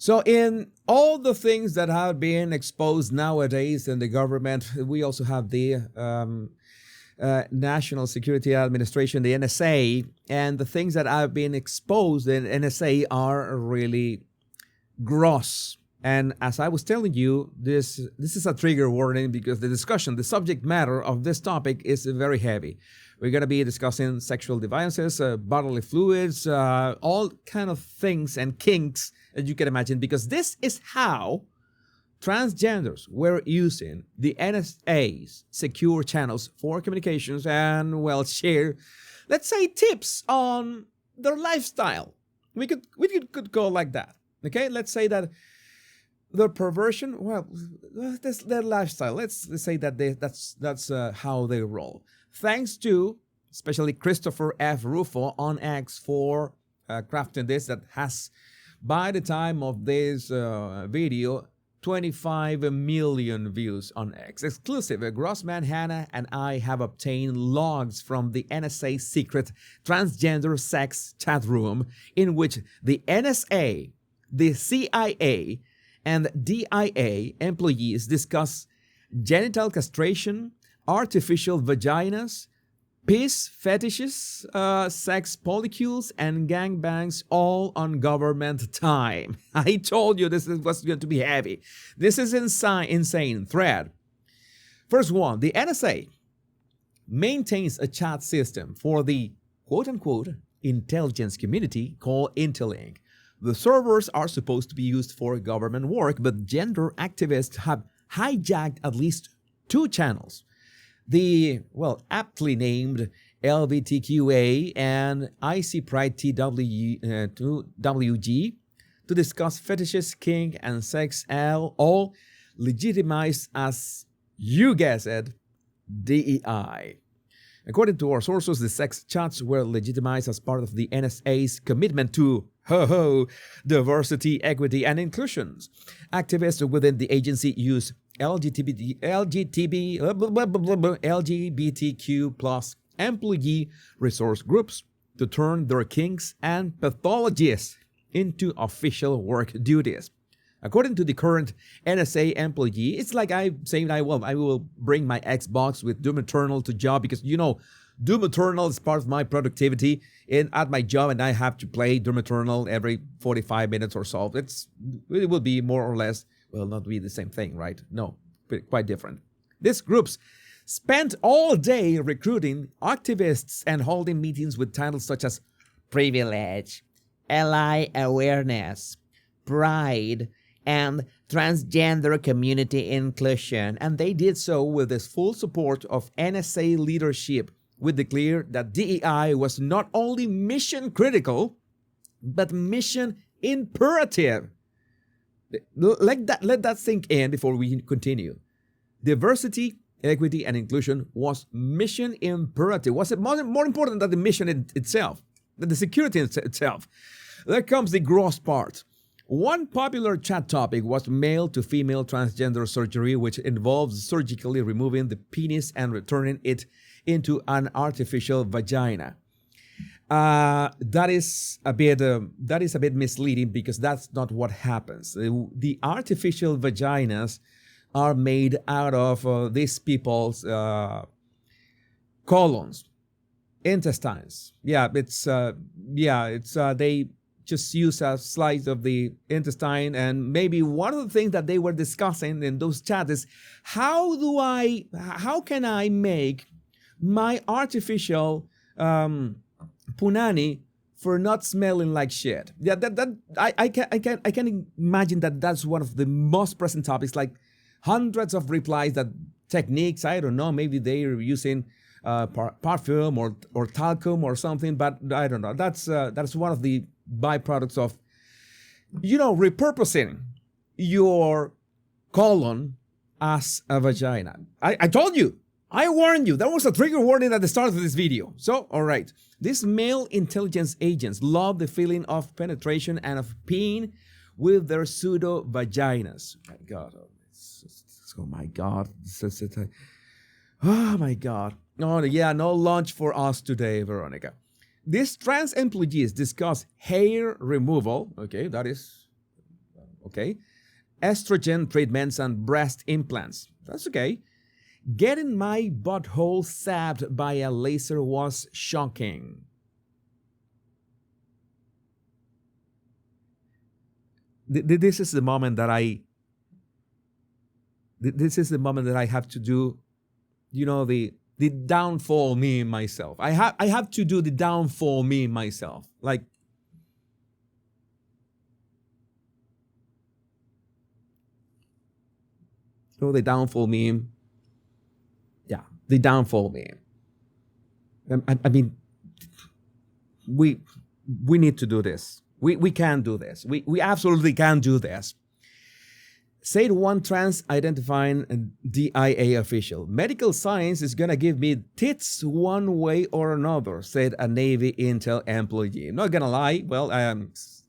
So in all the things that have been exposed nowadays in the government, we also have the National Security Administration, the NSA, and the things that have been exposed in NSA are really gross. And as I was telling you, this is a trigger warning because the subject matter of this topic is very heavy. We're going to be discussing sexual devices, bodily fluids, all kind of things and kinks that you can imagine, because this is how transgenders were using the NSA's secure channels for communications and, well, share, let's say, tips on their lifestyle. We could go like that. Okay, let's say that their perversion, well, that's their lifestyle. Let's say that that's how they roll. Thanks to especially Christopher F. Rufo on X for crafting this, that has, by the time of this video, 25 million views on X. Exclusive. Grossman Hannah and I have obtained logs from the NSA secret transgender sex chat room in which the NSA, the CIA, and DIA employees discuss genital castration, artificial vaginas, piss fetishes, sex polycules, and gangbangs, all on government time. I told you this was going to be heavy. This is insane thread. First one, the NSA maintains a chat system for the quote-unquote intelligence community called Interlink. The servers are supposed to be used for government work, but gender activists have hijacked at least two channels. The, well, aptly named LBTQA and IC Pride TWG to discuss fetishes, kink, and sex, all legitimized as, you guessed it, DEI. According to our sources, the sex chats were legitimized as part of the NSA's commitment to diversity, equity, and inclusions. Activists within the agency use LGBTQ plus employee resource groups to turn their kinks and pathologies into official work duties. According to the current NSA employee, it's like I'm saying I will bring my Xbox with Doom Eternal to job because, you know, Doom Eternal is part of my productivity at my job, and I have to play Doom Eternal every 45 minutes or so. It will be more or less, well, not be the same thing, right? No, quite different. These groups spent all day recruiting activists and holding meetings with titles such as privilege, ally awareness, pride, and transgender community inclusion. And they did so with the full support of NSA leadership, we declared that DEI was not only mission critical, but mission imperative. Let that sink in before we continue. Diversity, equity, and inclusion was mission imperative. Was it more important than the mission itself, than the security itself? There comes the gross part. One popular chat topic was male to female transgender surgery, which involves surgically removing the penis and returning it into an artificial vagina. That is a bit misleading because that's not what happens. The artificial vaginas are made out of these people's colons, intestines. They just use a slice of the intestine, and maybe one of the things that they were discussing in those chats is how can I make my artificial punani for not smelling like shit? Yeah, I can imagine that that's one of the most present topics, like hundreds of replies, that techniques, I don't know, maybe they're using perfume or talcum or something, but I don't know. That's one of the byproducts of, repurposing your colon as a vagina. I told you, I warned you. That was a trigger warning at the start of this video. So, all right. These male intelligence agents love the feeling of penetration and of peeing with their pseudo vaginas. Oh my God. Oh my God. Oh my God. Oh yeah, no lunch for us today, Veronica. These trans employees discuss hair removal. Okay, that is Okay. Estrogen treatments and breast implants. That's okay. Getting my butthole stabbed by a laser was shocking. This is the moment that I have to do, the downfall me myself. I have to do the downfall me myself. Like, the downfall meme. Yeah, the downfall meme. I mean, we need to do this. We can do this. We absolutely can do this. Said one trans-identifying DIA official. Medical science is gonna give me tits one way or another, said a Navy Intel employee. I'm not gonna lie. Well,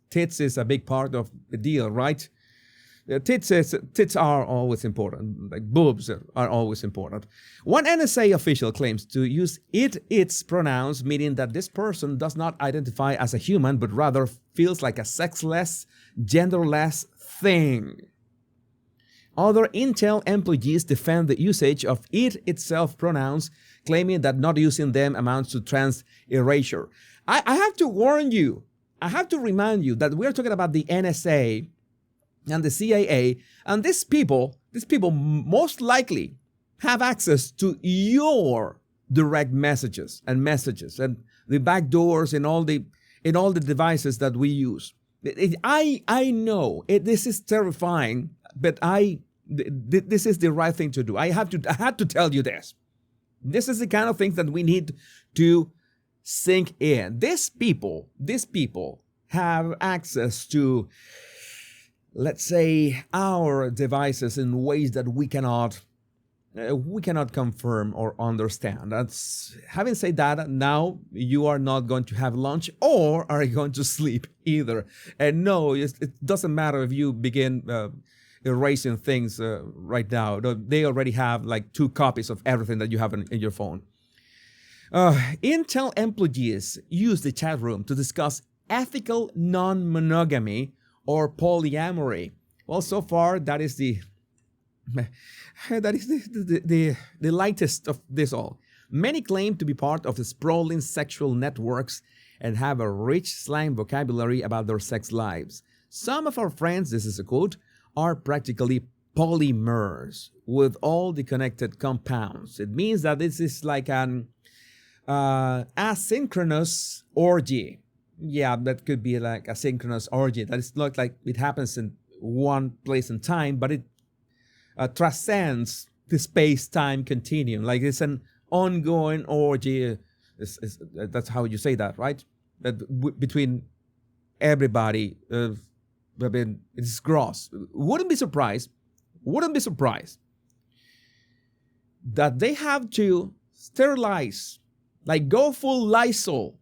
tits is a big part of the deal, right? Tits are always important. Like boobs are always important. One NSA official claims to use its pronouns, meaning that this person does not identify as a human, but rather feels like a sexless, genderless thing. Other Intel employees defend the usage of itself pronouns, claiming that not using them amounts to trans erasure. I have to warn you, I have to remind you that we're talking about the NSA and the CIA, and these people most likely have access to your direct messages and the back doors in all the devices that we use. I know this is terrifying, but this is the right thing to do. I had to tell you this. This is the kind of thing that we need to sink in. These people have access to, let's say, our devices in ways that we cannot confirm or understand. That's having said that, now you are not going to have lunch or are going to sleep either. And no, it doesn't matter if you begin erasing things right now. They already have like 2 copies of everything that you have in your phone. Intel employees use the chat room to discuss ethical non-monogamy or polyamory. Well, so far that is the lightest of this all. Many claim to be part of the sprawling sexual networks and have a rich slang vocabulary about their sex lives. Some of our friends, this is a quote, are practically polymers with all the connected compounds. It means that this is like an asynchronous orgy. Yeah, that could be like a synchronous orgy. That is not like it happens in one place and time, but it transcends the space-time continuum. Like it's an ongoing orgy. That's how you say that, right? Between everybody. I mean, it's gross. Wouldn't be surprised that they have to sterilize, like go full Lysol,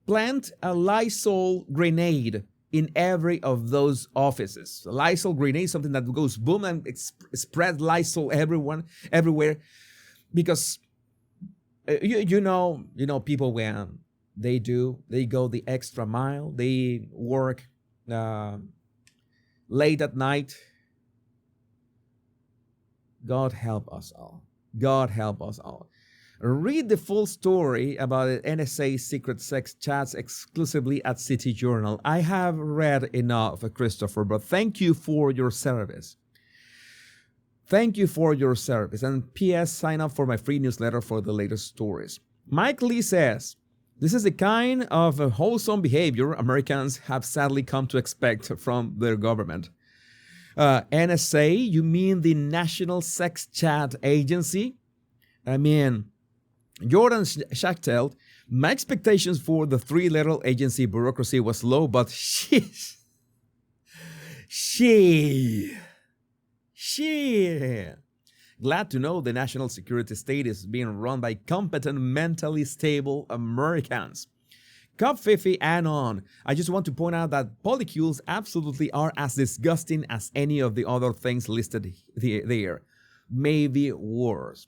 plant a Lysol grenade in every of those offices. A Lysol grenade, something that goes boom and spread Lysol everywhere, because you know people when they go the extra mile, they work late at night. God help us all. God help us all. Read the full story about NSA secret sex chats exclusively at City Journal. I have read enough, Christopher, but thank you for your service. Thank you for your service. And P.S. sign up for my free newsletter for the latest stories. Mike Lee says, this is the kind of wholesome behavior Americans have sadly come to expect from their government. NSA, you mean the National Sex Chat Agency? I mean, Jordan Schachtel, my expectations for the 3-letter agency bureaucracy was low, but she. Glad to know the national security state is being run by competent, mentally stable Americans. Cup 50 and on. I just want to point out that polycules absolutely are as disgusting as any of the other things listed there. Maybe worse.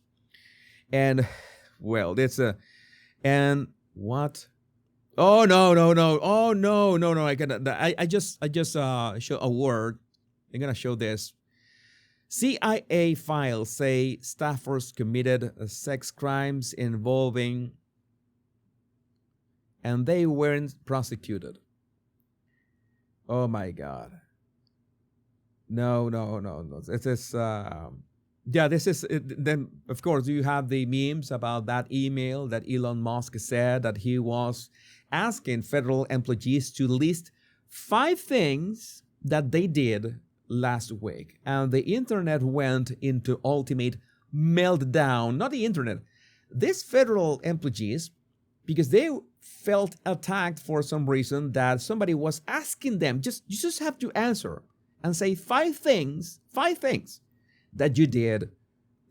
And, well, and what? Oh, no. Oh, no. I just show a word. I'm going to show this. CIA files say staffers committed sex crimes involving, and they weren't prosecuted. Oh my God. No. This is, this is, then of course you have the memes about that email that Elon Musk said that he was asking federal employees to list 5 things that they did last week. And the internet went into ultimate meltdown. Not the internet. These federal employees, because they felt attacked for some reason that somebody was asking them, you just have to answer and say 5 things that you did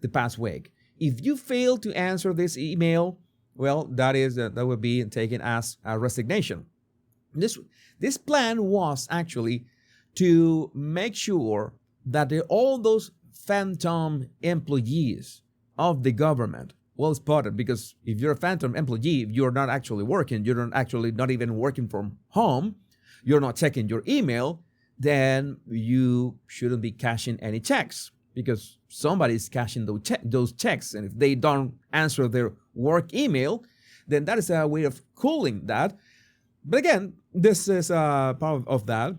the past week. If you fail to answer this email, well, that would be taken as a resignation. This plan was actually to make sure that all those phantom employees of the government well spotted, because if you're a phantom employee, you're not actually working, not even working from home, you're not checking your email, then you shouldn't be cashing any checks, because somebody's cashing those checks. And if they don't answer their work email, then that is a way of cooling that. But again, this is part of that.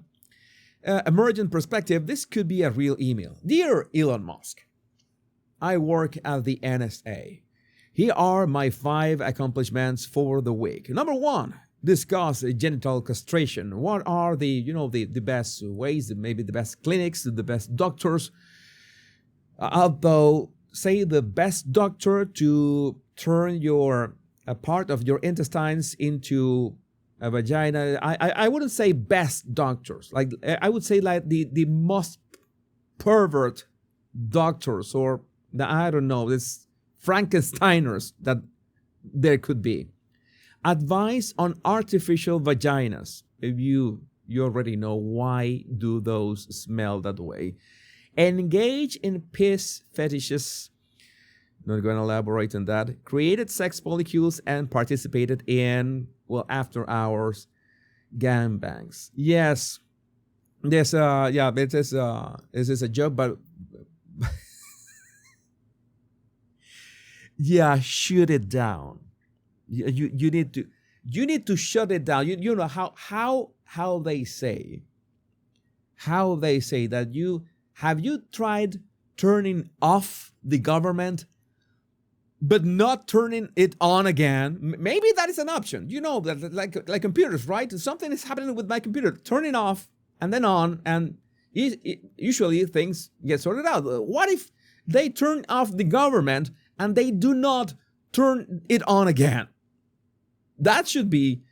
Emergent perspective, this could be a real email. Dear Elon Musk, I work at the NSA. Here are my 5 accomplishments for the week. Number 1, discuss genital castration. What are the best ways, maybe the best clinics, the best doctors? Although, say the best doctor to turn a part of your intestines into a vagina. I wouldn't say best doctors. Like, I would say like the most pervert doctors, or I don't know, this Frankensteiners that there could be. Advice on artificial vaginas. If you already know why do those smell that way. Engage in piss fetishes. Not going to elaborate on that. Created sex molecules and participated in, after hours gangbangs. Yes, this is a joke, but yeah, shoot it down. You need to shut it down. You know how they say that have you tried turning off the government but not turning it on again? Maybe that is an option. You know, that like computers, right? Something is happening with my computer. Turn it off and then on, and usually things get sorted out. What if they turn off the government and they do not turn it on again? That should be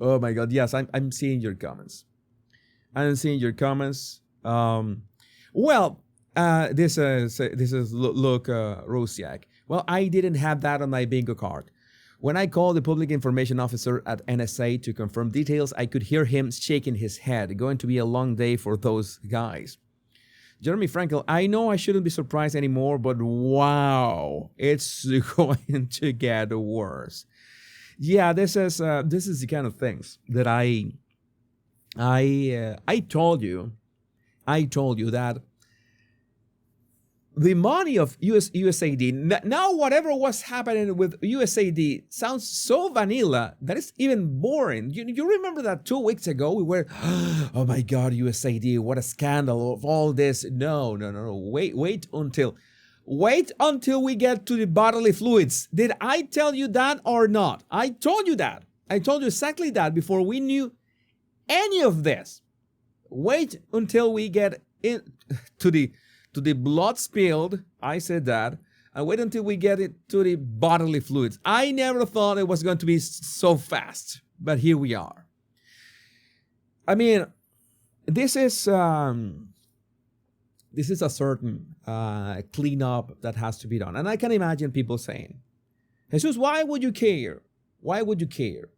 oh my God, yes, I'm seeing your comments. This is look, Rosiak. Well, I didn't have that on my bingo card. When I called the public information officer at NSA to confirm details, I could hear him shaking his head. Going to be a long day for those guys. Jeremy Frankel, I know I shouldn't be surprised anymore, but wow, it's going to get worse. Yeah, this is the kind of things that I told you that the money of USAID, now whatever was happening with USAID sounds so vanilla that it's even boring. You remember that 2 weeks ago we were, oh my God, USAID, what a scandal of all this. No. Wait until we get to the bodily fluids. Did I tell you that or not? I told you that. I told you exactly that before we knew any of this. Wait until we get in to the blood spilled. I said that. And wait until we get it to the bodily fluids. I never thought it was going to be so fast, but here we are. I mean, this is a certain cleanup that has to be done. And I can imagine people saying, Jesus, why would you care? Why would you care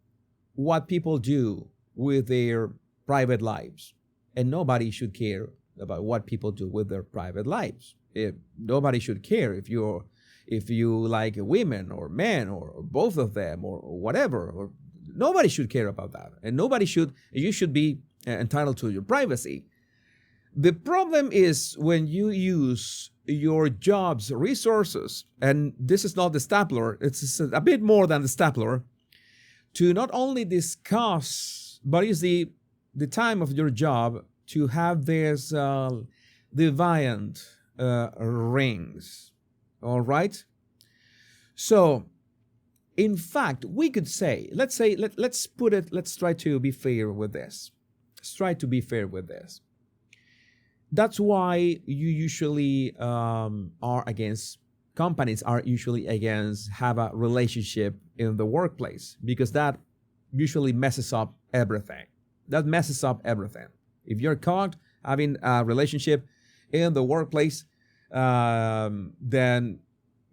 what people do with their private lives? And nobody should care about what people do with their private lives. Nobody should care if you like women or men or both of them or whatever. Nobody should care about that. And you should be entitled to your privacy. The problem is when you use your job's resources, and this is not the stapler, it's a bit more than the stapler, to not only discuss, but use the time of your job to have this deviant rings. All right? So, in fact, we could say, let's try to be fair with this. Let's try to be fair with this. That's why you usually companies are usually against have a relationship in the workplace, because that usually messes up everything. That messes up everything. If you're caught having a relationship in the workplace, then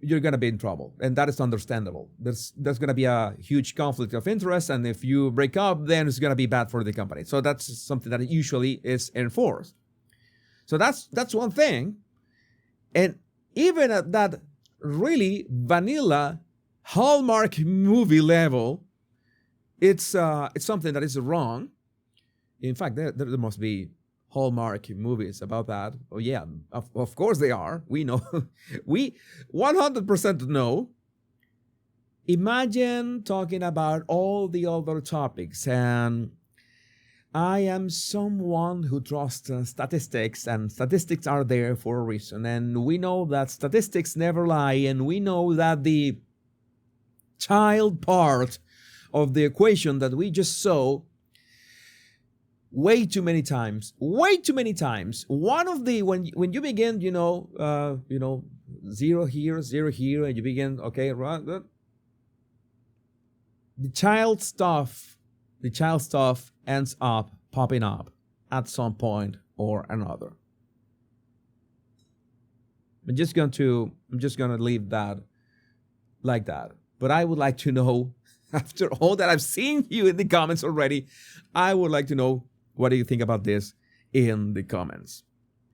you're going to be in trouble. And that is understandable. There's going to be a huge conflict of interest. And if you break up, then it's going to be bad for the company. So that's something that usually is enforced. So that's one thing. And even at that really vanilla Hallmark movie level, it's something that is wrong. In fact, there must be Hallmark movies about that. Oh yeah, of course they are. We know. We 100% know. Imagine talking about all the other topics, and I am someone who trusts statistics, and statistics are there for a reason. And we know that statistics never lie, and we know that the child part of the equation that we just saw way too many times. One of the, when you begin, 0 here, 0 here, and you begin, okay, right, the child stuff ends up popping up at some point or another. I'm just going to leave that like that. But I would like to know, after all that I've seen you in the comments already, I would like to know, what do you think about this in the comments?